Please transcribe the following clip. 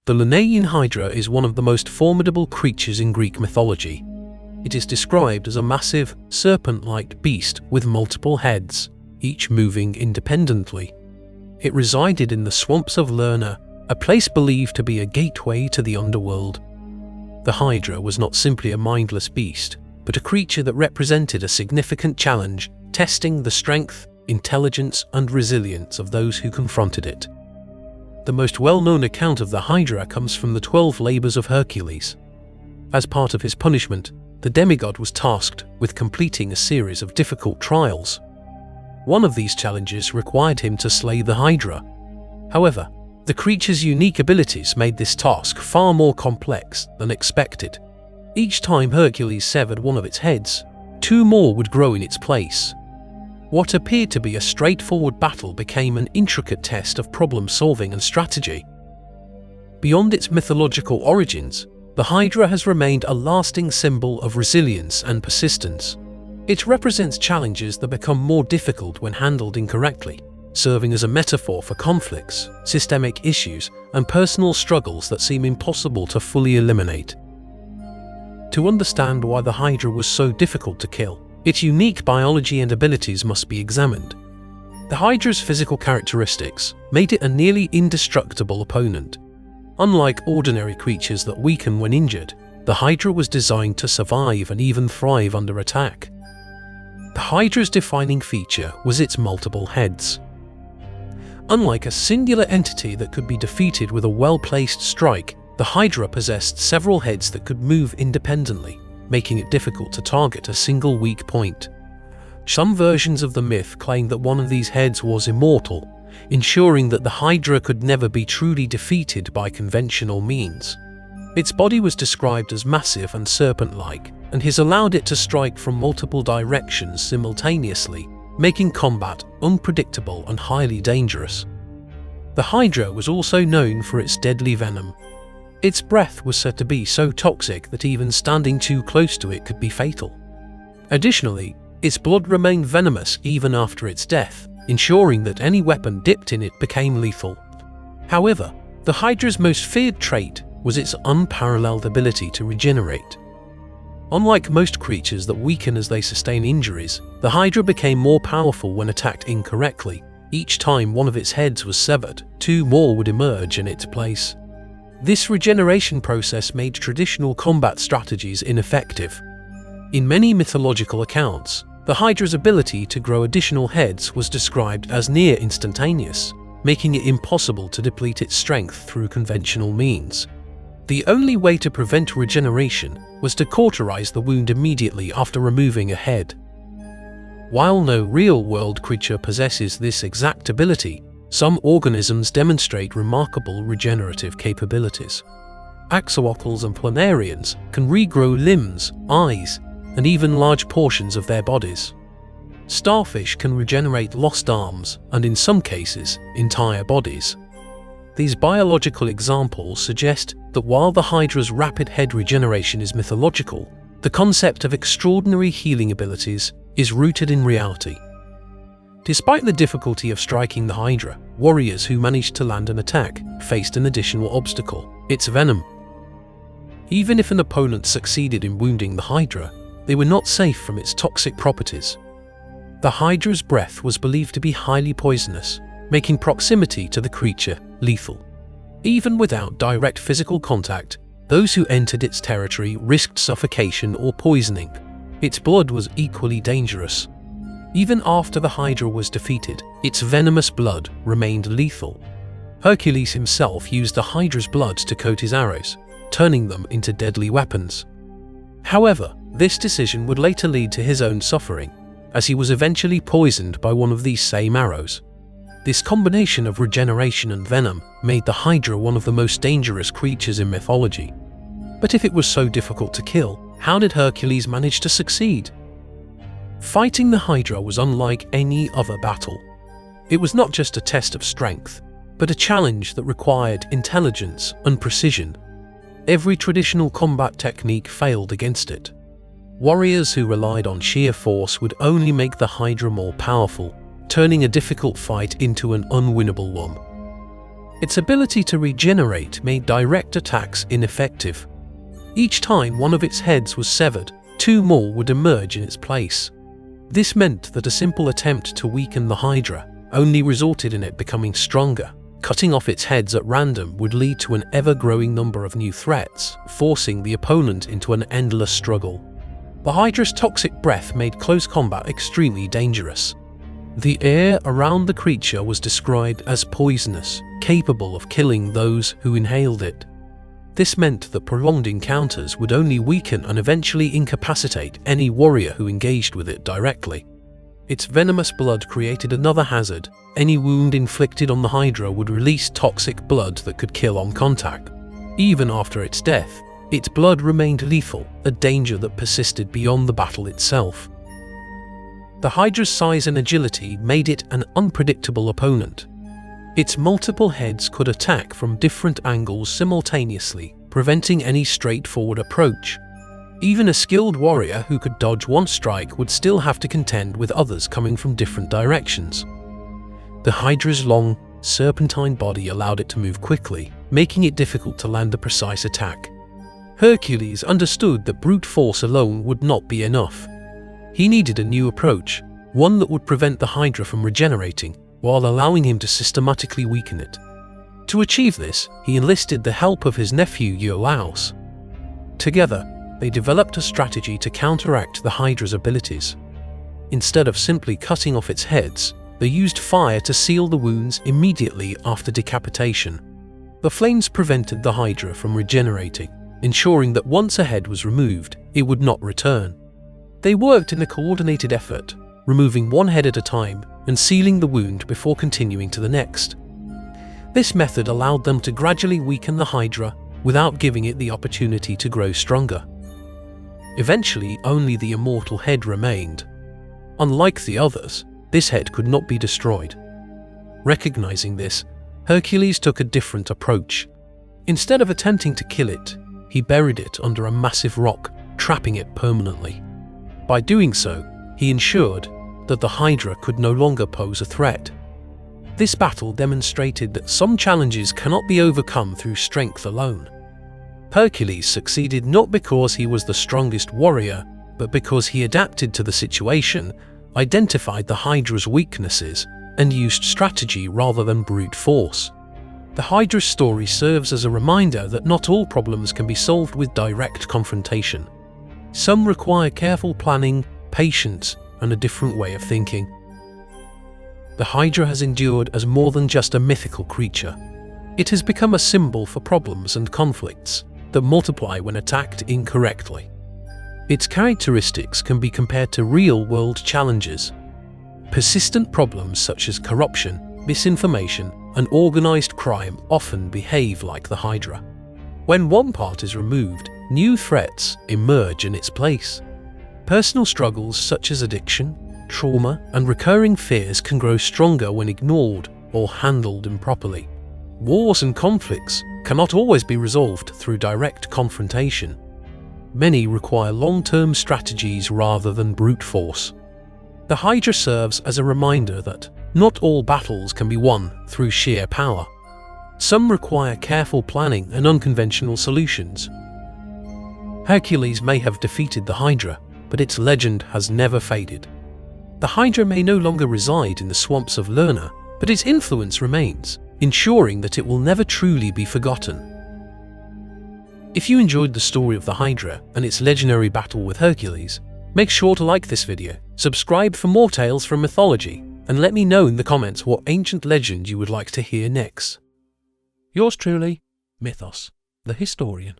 The Lernaean Hydra is one of the most formidable creatures in Greek mythology. It is described as a massive, serpent-like beast with multiple heads, each moving independently. It resided in the swamps of Lerna, a place believed to be a gateway to the underworld. The Hydra was not simply a mindless beast, but a creature that represented a significant challenge, testing the strength, intelligence, and resilience of those who confronted it. The most well-known account of the Hydra comes from the 12 labors of Hercules. As part of his punishment, the demigod was tasked with completing a series of difficult trials. One of these challenges required him to slay the Hydra. However, the creature's unique abilities made this task far more complex than expected. Each time Hercules severed one of its heads, 2 more would grow in its place. What appeared to be a straightforward battle became an intricate test of problem-solving and strategy. Beyond its mythological origins, the Hydra has remained a lasting symbol of resilience and persistence. It represents challenges that become more difficult when handled incorrectly, serving as a metaphor for conflicts, systemic issues, and personal struggles that seem impossible to fully eliminate. To understand why the Hydra was so difficult to kill, its unique biology and abilities must be examined. The Hydra's physical characteristics made it a nearly indestructible opponent. Unlike ordinary creatures that weaken when injured, the Hydra was designed to survive and even thrive under attack. The Hydra's defining feature was its multiple heads. Unlike a singular entity that could be defeated with a well-placed strike, the Hydra possessed several heads that could move independently, making it difficult to target a single weak point. Some versions of the myth claim that one of these heads was immortal, ensuring that the Hydra could never be truly defeated by conventional means. Its body was described as massive and serpent-like, and has allowed it to strike from multiple directions simultaneously, making combat unpredictable and highly dangerous. The Hydra was also known for its deadly venom. Its breath was said to be so toxic that even standing too close to it could be fatal. Additionally, its blood remained venomous even after its death, ensuring that any weapon dipped in it became lethal. However, the Hydra's most feared trait was its unparalleled ability to regenerate. Unlike most creatures that weaken as they sustain injuries, the Hydra became more powerful when attacked incorrectly. Each time one of its heads was severed, 2 more would emerge in its place. This regeneration process made traditional combat strategies ineffective. In many mythological accounts, the Hydra's ability to grow additional heads was described as near instantaneous, making it impossible to deplete its strength through conventional means. The only way to prevent regeneration was to cauterize the wound immediately after removing a head. While no real-world creature possesses this exact ability, some organisms demonstrate remarkable regenerative capabilities. Axolotls and planarians can regrow limbs, eyes, and even large portions of their bodies. Starfish can regenerate lost arms and, in some cases, entire bodies. These biological examples suggest that while the Hydra's rapid head regeneration is mythological, the concept of extraordinary healing abilities is rooted in reality. Despite the difficulty of striking the Hydra, warriors who managed to land an attack faced an additional obstacle: its venom. Even if an opponent succeeded in wounding the Hydra, they were not safe from its toxic properties. The Hydra's breath was believed to be highly poisonous, making proximity to the creature lethal. Even without direct physical contact, those who entered its territory risked suffocation or poisoning. Its blood was equally dangerous. Even after the Hydra was defeated, its venomous blood remained lethal. Hercules himself used the Hydra's blood to coat his arrows, turning them into deadly weapons. However, this decision would later lead to his own suffering, as he was eventually poisoned by one of these same arrows. This combination of regeneration and venom made the Hydra one of the most dangerous creatures in mythology. But if it was so difficult to kill, how did Hercules manage to succeed? Fighting the Hydra was unlike any other battle. It was not just a test of strength, but a challenge that required intelligence and precision. Every traditional combat technique failed against it. Warriors who relied on sheer force would only make the Hydra more powerful, turning a difficult fight into an unwinnable one. Its ability to regenerate made direct attacks ineffective. Each time one of its heads was severed, two more would emerge in its place. This meant that a simple attempt to weaken the Hydra only resulted in it becoming stronger. Cutting off its heads at random would lead to an ever-growing number of new threats, forcing the opponent into an endless struggle. The Hydra's toxic breath made close combat extremely dangerous. The air around the creature was described as poisonous, capable of killing those who inhaled it. This meant that prolonged encounters would only weaken and eventually incapacitate any warrior who engaged with it directly. Its venomous blood created another hazard. Any wound inflicted on the Hydra would release toxic blood that could kill on contact. Even after its death, its blood remained lethal, a danger that persisted beyond the battle itself. The Hydra's size and agility made it an unpredictable opponent. Its multiple heads could attack from different angles simultaneously, preventing any straightforward approach. Even a skilled warrior who could dodge one strike would still have to contend with others coming from different directions. The Hydra's long, serpentine body allowed it to move quickly, making it difficult to land a precise attack. Hercules understood that brute force alone would not be enough. He needed a new approach, one that would prevent the Hydra from regenerating, while allowing him to systematically weaken it. To achieve this, he enlisted the help of his nephew Iolaus. Together, they developed a strategy to counteract the Hydra's abilities. Instead of simply cutting off its heads, they used fire to seal the wounds immediately after decapitation. The flames prevented the Hydra from regenerating, ensuring that once a head was removed, it would not return. They worked in a coordinated effort, removing one head at a time and sealing the wound before continuing to the next. This method allowed them to gradually weaken the Hydra without giving it the opportunity to grow stronger. Eventually, only the immortal head remained. Unlike the others, this head could not be destroyed. Recognizing this, Hercules took a different approach. Instead of attempting to kill it, he buried it under a massive rock, trapping it permanently. By doing so, he ensured that the Hydra could no longer pose a threat. This battle demonstrated that some challenges cannot be overcome through strength alone. Hercules succeeded not because he was the strongest warrior, but because he adapted to the situation, identified the Hydra's weaknesses, and used strategy rather than brute force. The Hydra's story serves as a reminder that not all problems can be solved with direct confrontation. Some require careful planning, patience, and a different way of thinking. The Hydra has endured as more than just a mythical creature. It has become a symbol for problems and conflicts that multiply when attacked incorrectly. Its characteristics can be compared to real-world challenges. Persistent problems such as corruption, misinformation, and organized crime often behave like the Hydra. When one part is removed, new threats emerge in its place. Personal struggles such as addiction, trauma, and recurring fears can grow stronger when ignored or handled improperly. Wars and conflicts cannot always be resolved through direct confrontation. Many require long-term strategies rather than brute force. The Hydra serves as a reminder that not all battles can be won through sheer power. Some require careful planning and unconventional solutions. Hercules may have defeated the Hydra, but its legend has never faded. The Hydra may no longer reside in the swamps of Lerna, but its influence remains, ensuring that it will never truly be forgotten. If you enjoyed the story of the Hydra and its legendary battle with Hercules, make sure to like this video, subscribe for more tales from mythology, and let me know in the comments what ancient legend you would like to hear next. Yours truly, Mythos, the Historian.